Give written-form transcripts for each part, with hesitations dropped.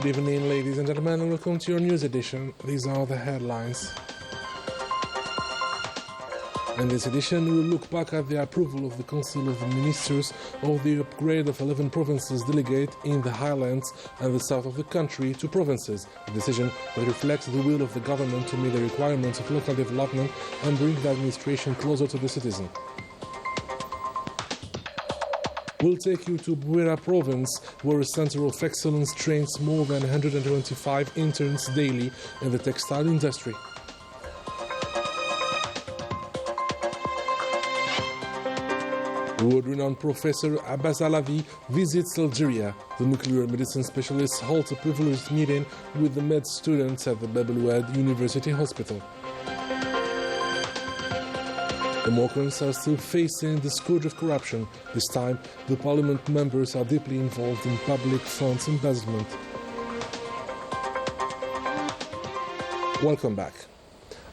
Good evening, ladies and gentlemen, and welcome to your news edition. These are the headlines. In this edition, we will look back at the approval of the Council of the Ministers of the upgrade of 11 provinces delegate in the highlands and the south of the country to provinces, a decision that reflects the will of the government to meet the requirements of local development and bring the administration closer to the citizen. We'll take you to Bouira province, where a center of excellence trains more than 125 interns daily in the textile industry. World-renowned Professor Abbas Alavi visits Algeria. The nuclear medicine specialist holds a privileged meeting with the med students at the Bab El Oued University Hospital. The Moroccans are still facing the scourge of corruption. This time, the parliament members are deeply involved in public funds investment. Welcome back.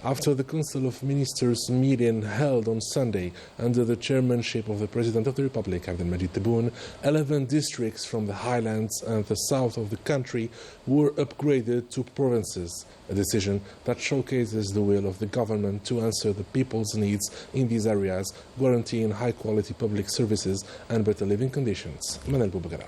After the Council of Ministers meeting held on Sunday under the chairmanship of the President of the Republic, Abdelmajid Tebboune, 11 districts from the highlands and the south of the country were upgraded to provinces, a decision that showcases the will of the government to answer the people's needs in these areas, guaranteeing high-quality public services and better living conditions. Manel Boubagara.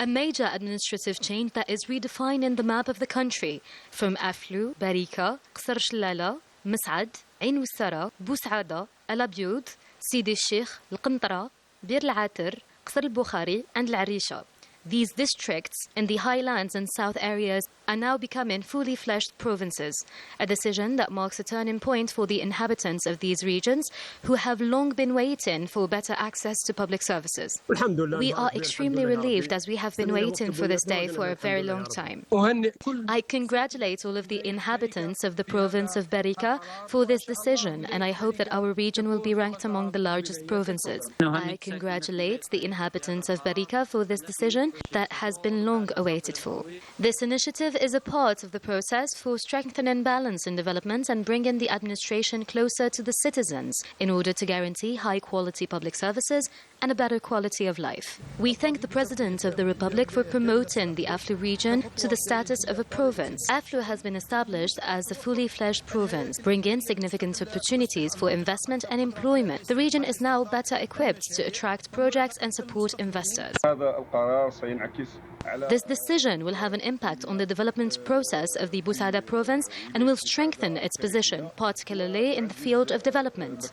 A major administrative change that is redefining the map of the country, from Aflou, Barika, Qsar Shlala, Mas'ad, Ain Wissara, Boussaada, El Abiod, Sidi Sheikh, Al-Qantara, Bir Al-Atir, Qsar Al-Bukhari and Al-Arisha. These districts in the highlands and south areas are now becoming fully fleshed provinces, a decision that marks a turning point for the inhabitants of these regions who have long been waiting for better access to public services. We are extremely relieved as we have been waiting for this day for a very long time. I congratulate all of the inhabitants of the province of Barika for this decision, and I hope that our region will be ranked among the largest provinces. I congratulate the inhabitants of Barika for this decision that has been long awaited for. This initiative is a part of the process for strengthening balance in development and bringing the administration closer to the citizens in order to guarantee high-quality public services and a better quality of life. We thank the President of the Republic for promoting the Aflou region to the status of a province. Aflou has been established as a fully fledged province, bringing significant opportunities for investment and employment. The region is now better equipped to attract projects and support investors. This decision will have an impact on the development process of the Boussaada province and will strengthen its position, particularly in the field of development.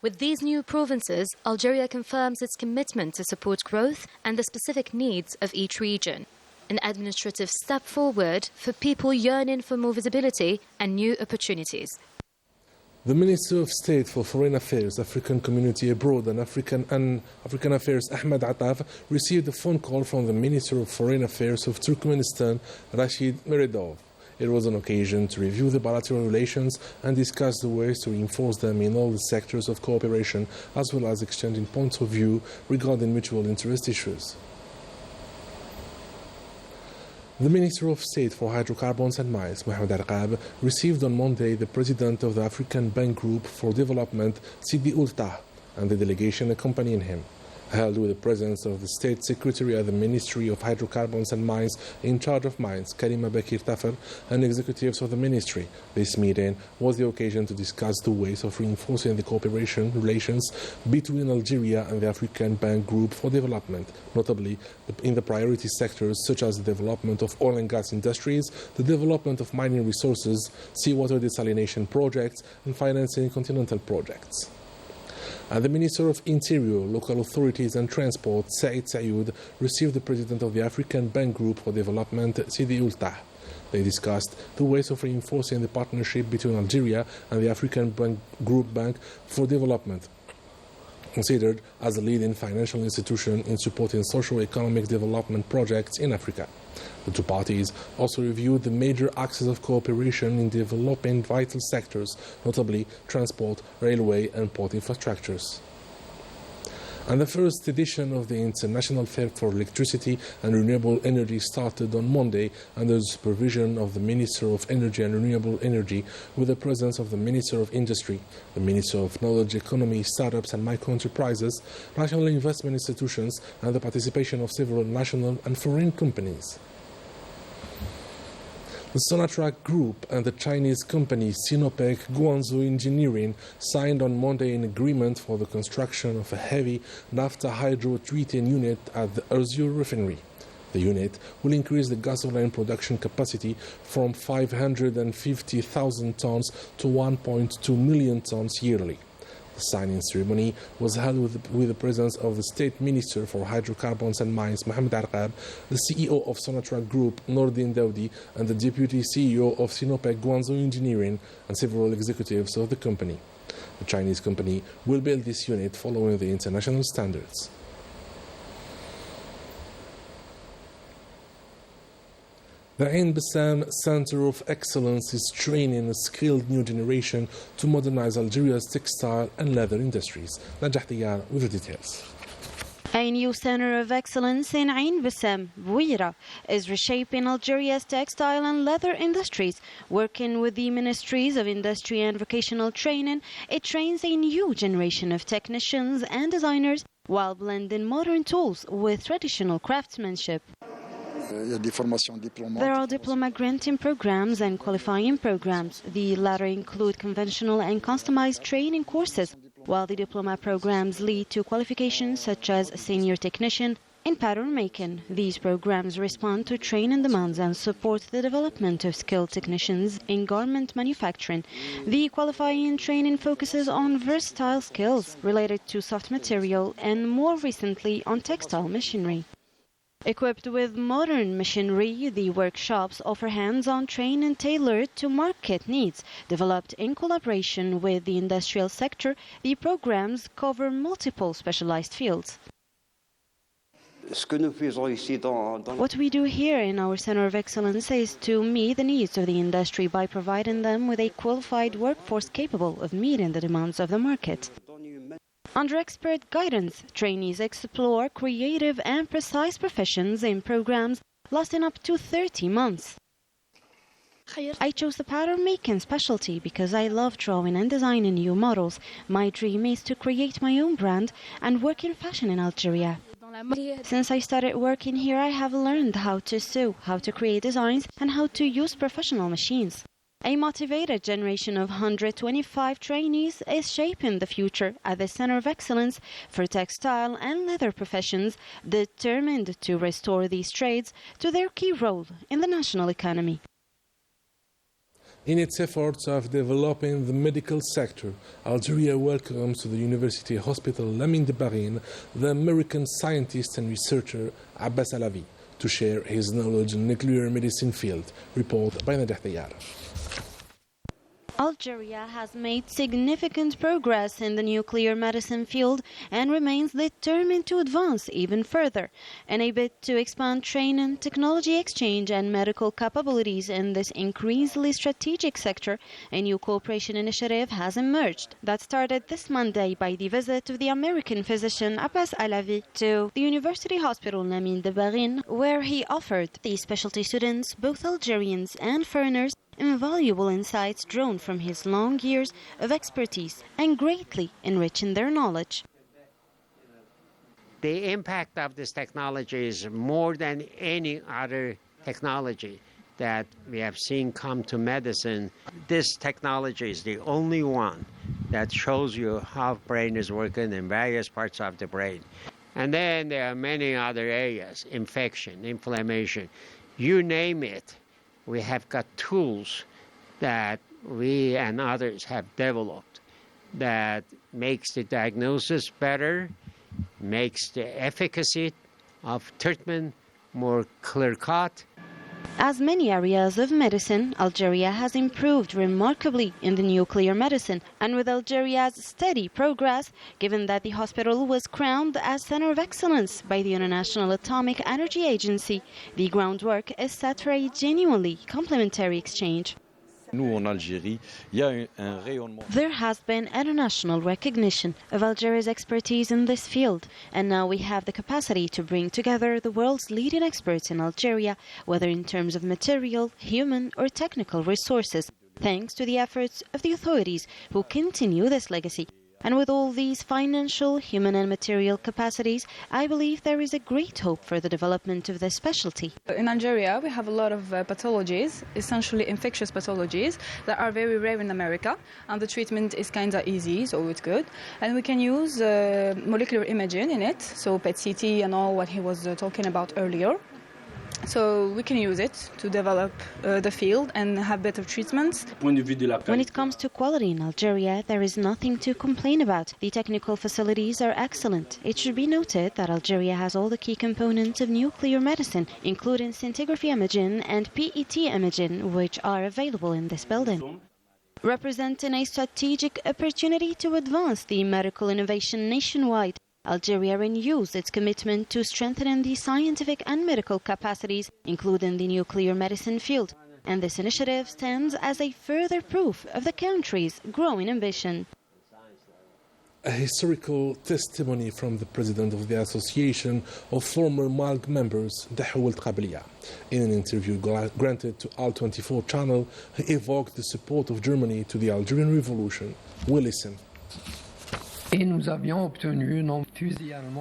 With these new provinces, Algeria confirms its commitment to support growth and the specific needs of each region. An administrative step forward for people yearning for more visibility and new opportunities. The Minister of State for Foreign Affairs, African Community Abroad and African Affairs, Ahmed Attaf, received a phone call from the Minister of Foreign Affairs of Turkmenistan, Rashid Meredov. It was an occasion to review the bilateral relations and discuss the ways to reinforce them in all the sectors of cooperation, as well as exchanging points of view regarding mutual interest issues. The Minister of State for Hydrocarbons and Mines, Mohamed Al-Qab, received on Monday the President of the African Bank Group for Development, Sidi Ultah, and the delegation accompanying him, held with the presence of the State Secretary at the Ministry of Hydrocarbons and Mines in charge of mines, Karima Bakir Tafar, and executives of the ministry. This meeting was the occasion to discuss the ways of reinforcing the cooperation relations between Algeria and the African Bank Group for Development, notably in the priority sectors such as the development of oil and gas industries, the development of mining resources, seawater desalination projects, and financing continental projects. And the Minister of Interior, Local Authorities and Transport, Said Sayoud, received the President of the African Bank Group for Development, Sidi Ultah. They discussed the ways of reinforcing the partnership between Algeria and the African Group Bank for Development, considered as a leading financial institution in supporting socio-economic development projects in Africa. The two parties also reviewed the major axes of cooperation in developing vital sectors, notably transport, railway and port infrastructures. And the first edition of the International Fair for Electricity and Renewable Energy started on Monday under the supervision of the Minister of Energy and Renewable Energy, with the presence of the Minister of Industry, the Minister of Knowledge Economy, Startups and Micro-Enterprises, national investment institutions, and the participation of several national and foreign companies. The Sonatrach Group and the Chinese company Sinopec Guangzhou Engineering signed on Monday an agreement for the construction of a heavy naphtha hydrotreating unit at the Algérie refinery. The unit will increase the gasoline production capacity from 550,000 tons to 1.2 million tons yearly. The signing ceremony was held with the presence of the State Minister for Hydrocarbons and Mines, Mohamed Arqab, the CEO of Sonatrach Group, Nordin Daoudi, and the Deputy CEO of Sinopec Guangzhou Engineering, and several executives of the company. The Chinese company will build this unit following the international standards. The Ain Bassam Center of Excellence is training a skilled new generation to modernize Algeria's textile and leather industries. Najah Tiyar with the details. A new center of excellence in Ain Bassam, Bouira, is reshaping Algeria's textile and leather industries. Working with the Ministries of Industry and Vocational Training, it trains a new generation of technicians and designers while blending modern tools with traditional craftsmanship. There are diploma granting programs and qualifying programs. The latter include conventional and customized training courses, while the diploma programs lead to qualifications such as senior technician in pattern making. These programs respond to training demands and support the development of skilled technicians in garment manufacturing. The qualifying training focuses on versatile skills related to soft material and more recently on textile machinery. Equipped with modern machinery, the workshops offer hands-on training tailored to market needs. Developed in collaboration with the industrial sector, the programs cover multiple specialized fields. What we do here in our Center of Excellence is to meet the needs of the industry by providing them with a qualified workforce capable of meeting the demands of the market. Under expert guidance, trainees explore creative and precise professions in programs lasting up to 30 months. I chose the pattern making specialty because I love drawing and designing new models. My dream is to create my own brand and work in fashion in Algeria. Since I started working here, I have learned how to sew, how to create designs, and how to use professional machines. A motivated generation of 125 trainees is shaping the future at the Center of Excellence for textile and leather professions, determined to restore these trades to their key role in the national economy. In its efforts of developing the medical sector, Algeria welcomes to the University Hospital Lamine de Barine the American scientist and researcher Abbas Alavi to share his knowledge in nuclear medicine field. Report by Najah Tiyar. Algeria has made significant progress in the nuclear medicine field and remains determined to advance even further. In a bid to expand training, technology exchange and medical capabilities in this increasingly strategic sector, a new cooperation initiative has emerged that started this Monday by the visit of the American physician Abbas Alavi to the University Hospital Lamine de Barine, where he offered the specialty students, both Algerians and foreigners, invaluable insights drawn from his long years of expertise and greatly enriching their knowledge. The impact of this technology is more than any other technology that we have seen come to medicine. This technology is the only one that shows you how brain is working in various parts of the brain. And then there are many other areas, infection, inflammation, you name it. We have got tools that we and others have developed that makes the diagnosis better, makes the efficacy of treatment more clear-cut. As many areas of medicine, Algeria has improved remarkably in the nuclear medicine, and with Algeria's steady progress, given that the hospital was crowned as Center of Excellence by the International Atomic Energy Agency, the groundwork is set for a genuinely complementary exchange. There has been international recognition of Algeria's expertise in this field, and now we have the capacity to bring together the world's leading experts in Algeria, whether in terms of material, human or technical resources, thanks to the efforts of the authorities who continue this legacy. And with all these financial, human and material capacities, I believe there is a great hope for the development of this specialty. In Algeria, we have a lot of pathologies, essentially infectious pathologies, that are very rare in America, and the treatment is kind of easy, so it's good. And we can use molecular imaging in it, so PET-CT and all what he was talking about earlier. So we can use it to develop the field and have better treatments. When it comes to quality in Algeria, there is nothing to complain about. The technical facilities are excellent. It should be noted that Algeria has all the key components of nuclear medicine, including scintigraphy imaging and PET imaging, which are available in this building, representing a strategic opportunity to advance the medical innovation nationwide. Algeria renews its commitment to strengthening the scientific and medical capacities, including the nuclear medicine field. And this initiative stands as a further proof of the country's growing ambition. A historical testimony from the president of the Association of Former MALG members, Dahoult Qabliya. In an interview granted to Al-24 channel, he evoked the support of Germany to the Algerian Revolution. We'll listen.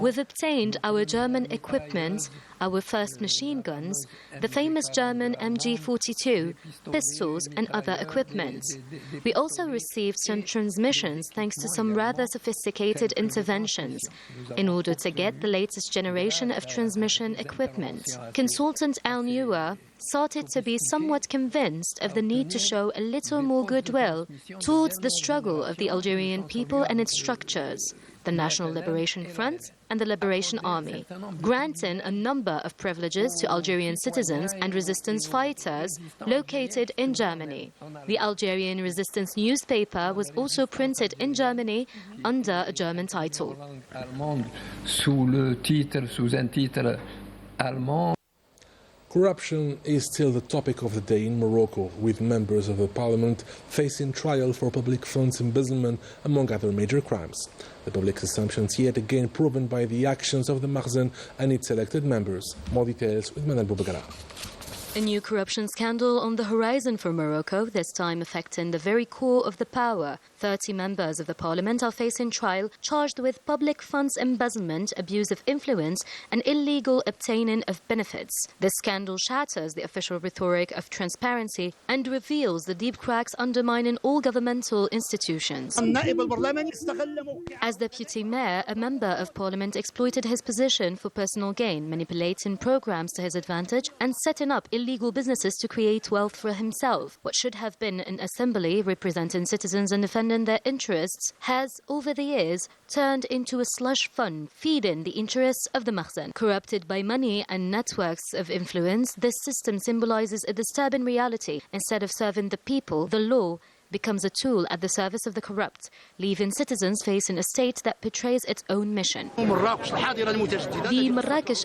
We've obtained our German equipment, our first machine guns, the famous German MG42, pistols and other equipment. We also received some transmissions thanks to some rather sophisticated interventions in order to get the latest generation of transmission equipment. Consultant Al Newer started to be somewhat convinced of the need to show a little more goodwill towards the struggle of the Algerian people and its structures, the National Liberation Front and the Liberation Army, granting a number of privileges to Algerian citizens and resistance fighters located in Germany. The Algerian resistance newspaper was also printed in Germany under a German title. Corruption is still the topic of the day in Morocco, with members of the parliament facing trial for public funds embezzlement, among other major crimes. The public's assumptions yet again proven by the actions of the Makhzen and its elected members. More details with Manal Boubagara. A new corruption scandal on the horizon for Morocco, this time affecting the very core of the power. 30 members of the parliament are facing trial, charged with public funds embezzlement, abuse of influence and illegal obtaining of benefits. This scandal shatters the official rhetoric of transparency and reveals the deep cracks undermining all governmental institutions. As deputy mayor, a member of parliament exploited his position for personal gain, manipulating programs to his advantage and setting up illegal businesses to create wealth for himself. What should have been an assembly representing citizens and defending their interests has, over the years, turned into a slush fund feeding the interests of the Makhzen. Corrupted by money and networks of influence, this system symbolizes a disturbing reality. Instead of serving the people, the law becomes a tool at the service of the corrupt, leaving citizens facing a state that betrays its own mission. The Marrakesh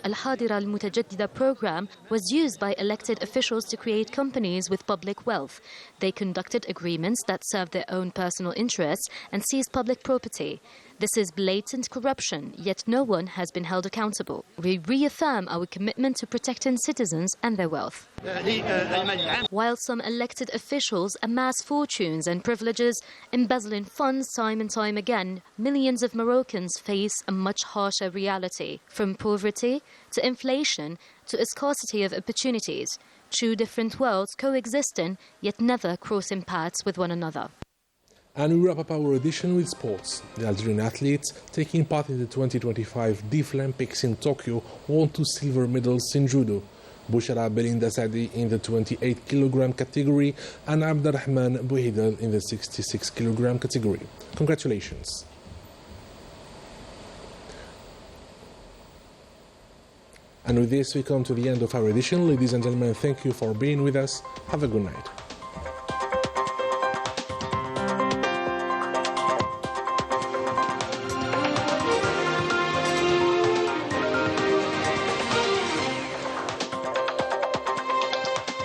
Al-Hadira Al-Mutajaddida program was used by elected officials to create companies with public wealth. They conducted agreements that served their own personal interests and seized public property. This is blatant corruption, yet no one has been held accountable. We reaffirm our commitment to protecting citizens and their wealth. While some elected officials amass fortunes and privileges, embezzling funds time and time again, millions of Moroccans face a much harsher reality, from poverty to inflation to a scarcity of opportunities. Two different worlds coexisting, yet never crossing paths with one another. And we wrap up our edition with sports. The Algerian athletes taking part in the 2025 Deaf Olympics in Tokyo won 2 silver medals in judo. Bouchara Belinda Sadi in the 28 kg category and Abderrahman Bouhidal in the 66 kg category. Congratulations. And with this, we come to the end of our edition. Ladies and gentlemen, thank you for being with us. Have a good night.